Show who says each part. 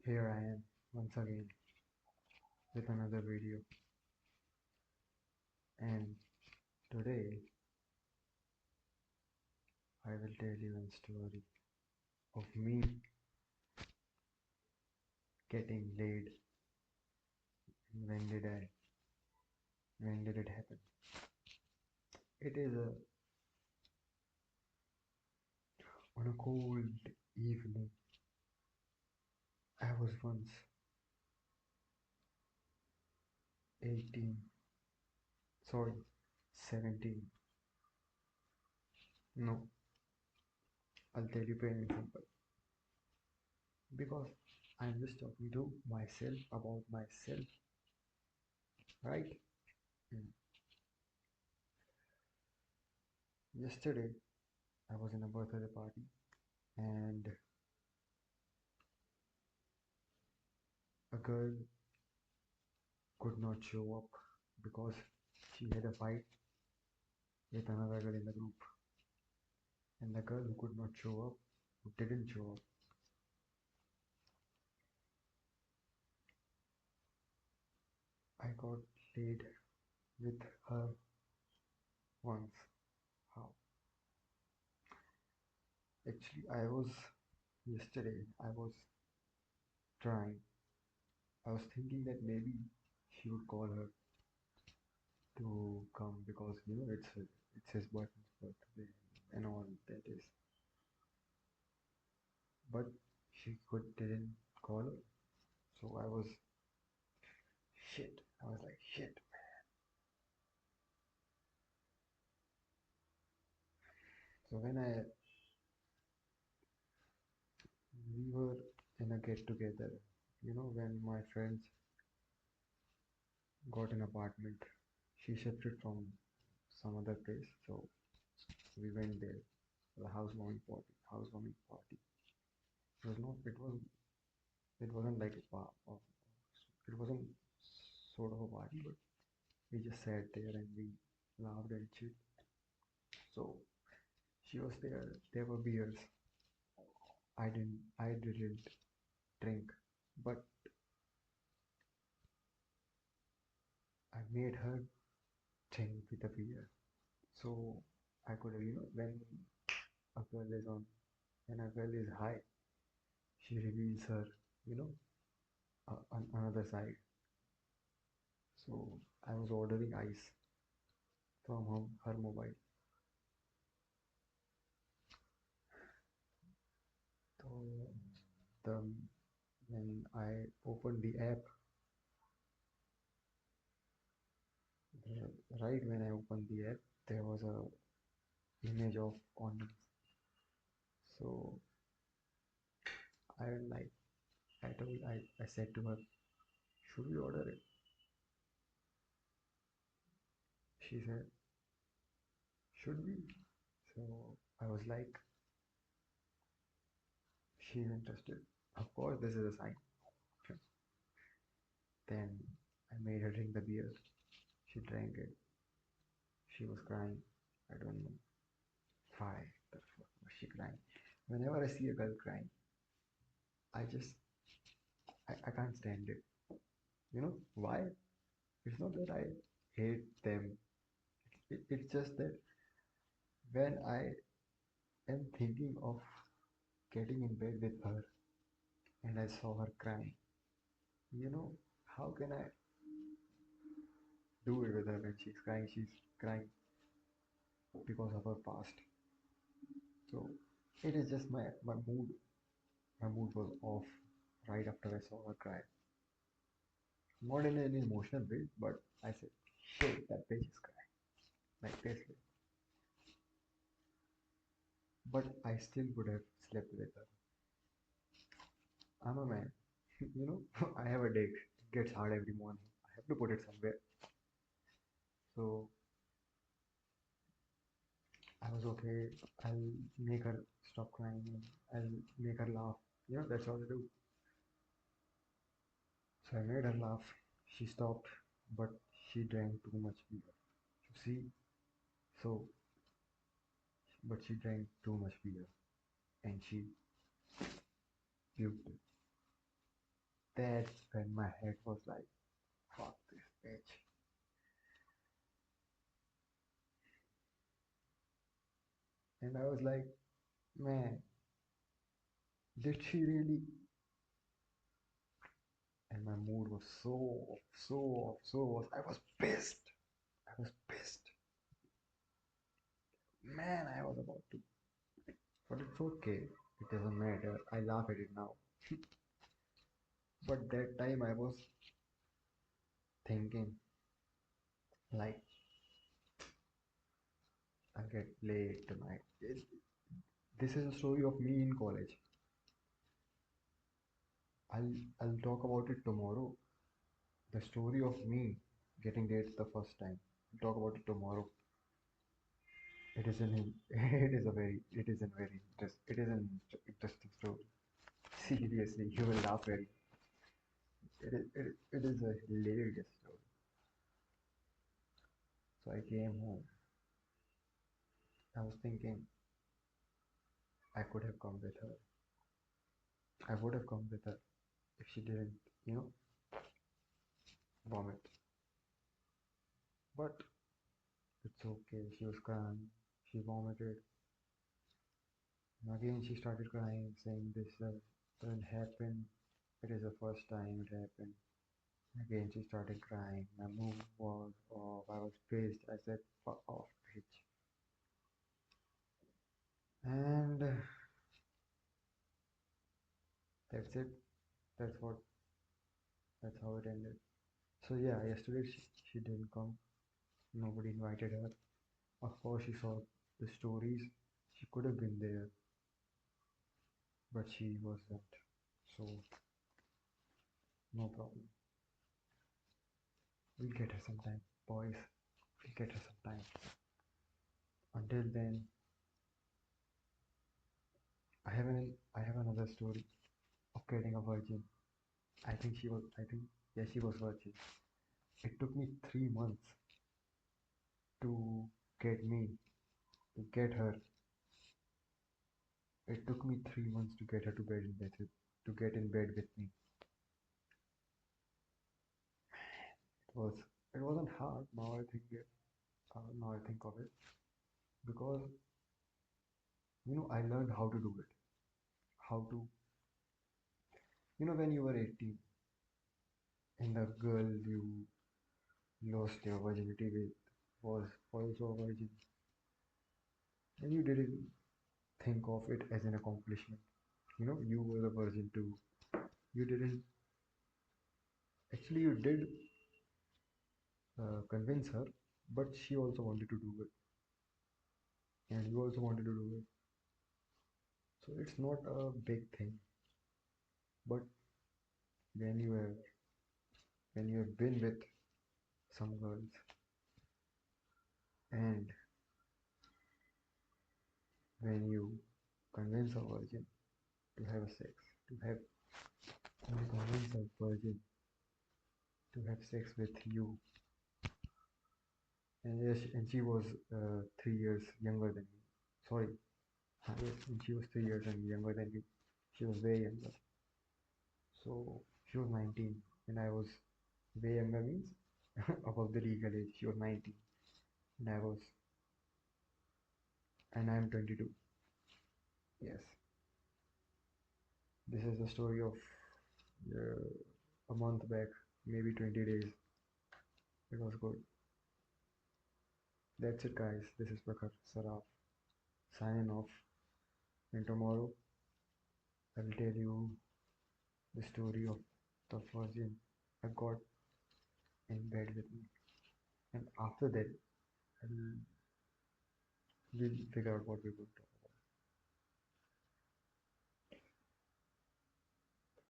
Speaker 1: Here I am once again with another video, and today I will tell you a story of me getting laid. When did I? When did it happen? It is on a cold evening. I was once 18, sorry, 17. No, I'll tell you plain and simple. Because I'm just talking to myself about myself, right? Mm. Yesterday, I was in a birthday party, and a girl could not show up because she had a fight with another girl in the group. And the girl who could not show up, who didn't show up, I got laid with her once. How? Actually, yesterday, I was trying, I was thinking that maybe she would call her to come because it's his boyfriend's birthday and all that is. But she didn't call her, so I was shit. I was like shit. So when I we were in a get together, when my friends got an apartment, she shifted from some other place, so we went there for the housewarming party. Housewarming party. It was not. It wasn't like a it wasn't sort of a party, but we just sat there and we laughed and chilled. So she was there. There were beers. I didn't drink, but I made her drink with a beer. So I could, a girl is on, when a girl is high, she reveals her, you know, on another side. So I was ordering ice from her mobile. So the when I opened the app, right when I opened the app, there was a image of condoms. So I like I said to her, should we order it? She said, should we? So I was like, she's interested. Of course, this is a sign. Then I made her drink the beer. She drank it. She was crying. I don't know why the fuck was she crying. Whenever I see a girl crying, I just I can't stand it. You know why? It's not that I hate them. It's just that when I am thinking of getting in bed with her and I saw her crying, you know, how can I do it with her when she's crying? She's crying because of her past. So it is just my mood. My mood was off right after I saw her cry. Not in an emotional way, but I said, shit, that bitch is crying. Like this way. But I still would have slept with her. I'm a man. I have a dick. It gets hard every morning. I have to put it somewhere. So I was okay. I'll make her stop crying. I'll make her laugh. That's all I do. So I made her laugh. She stopped, but she drank too much beer. You see? So, but she drank too much beer and she puked it. That's when my head was like, fuck this bitch. And I was like, man, did she really? And my mood was so off, so off, so off. I was pissed. I was pissed. Man, I was about to. But it's okay. It doesn't matter. I laugh at it now. But that time I was thinking, like, I'll get late tonight. This is a story of me in college. I'll I'll talk about it tomorrow. The story of me getting late the first time. I'll talk about it tomorrow. It is an it is a very it is an interesting story. Seriously, you will laugh very. It is a hilarious story. So I came home. I was thinking I could have come with her. I would have come with her if she didn't, you know, vomit. But it's okay. She was crying. She vomited. And again, she started crying, saying this doesn't happen. It is the first time it happened. Again, she started crying. My mood was off. I was pissed. I said, fuck off, bitch. And that's it. That's what, that's how it ended. So yeah, yesterday she didn't come. Nobody invited her. Of course, she saw the stories. She could have been there, but she wasn't. So, no problem. We'll get her sometime, boys. We'll get her sometime. Until then, I have another story of getting a virgin. I think, yeah, she was virgin. It took me 3 months to get me, to get her. It took me 3 months to get her to bed in bed, to get in bed with me. It was, it wasn't hard. Now I think of it because I learned how to do it. How to, when you were 18 and the girl you lost your virginity with was also a virgin, and you didn't think of it as an accomplishment. You were a virgin too. You didn't actually, you did convince her, but she also wanted to do it, and you also wanted to do it. So it's not a big thing, but when you have when you have been with some girls and when you convince a virgin to have sex, to have when you convince a virgin to have sex with you, and yes, and she was 3 years younger than me. Sorry, yes, and she was 3 years and younger than me. She was way younger. So she was 19, and I was way younger means above the legal age. She was 19, and and I am 22. Yes, this is the story of a month back, maybe 20 days. It was good. That's it, guys. This is Prakhar Saraf signing off. And tomorrow I will tell you the story of the virgin I got in bed with me. And after that, we'll figure out what we're going to talk.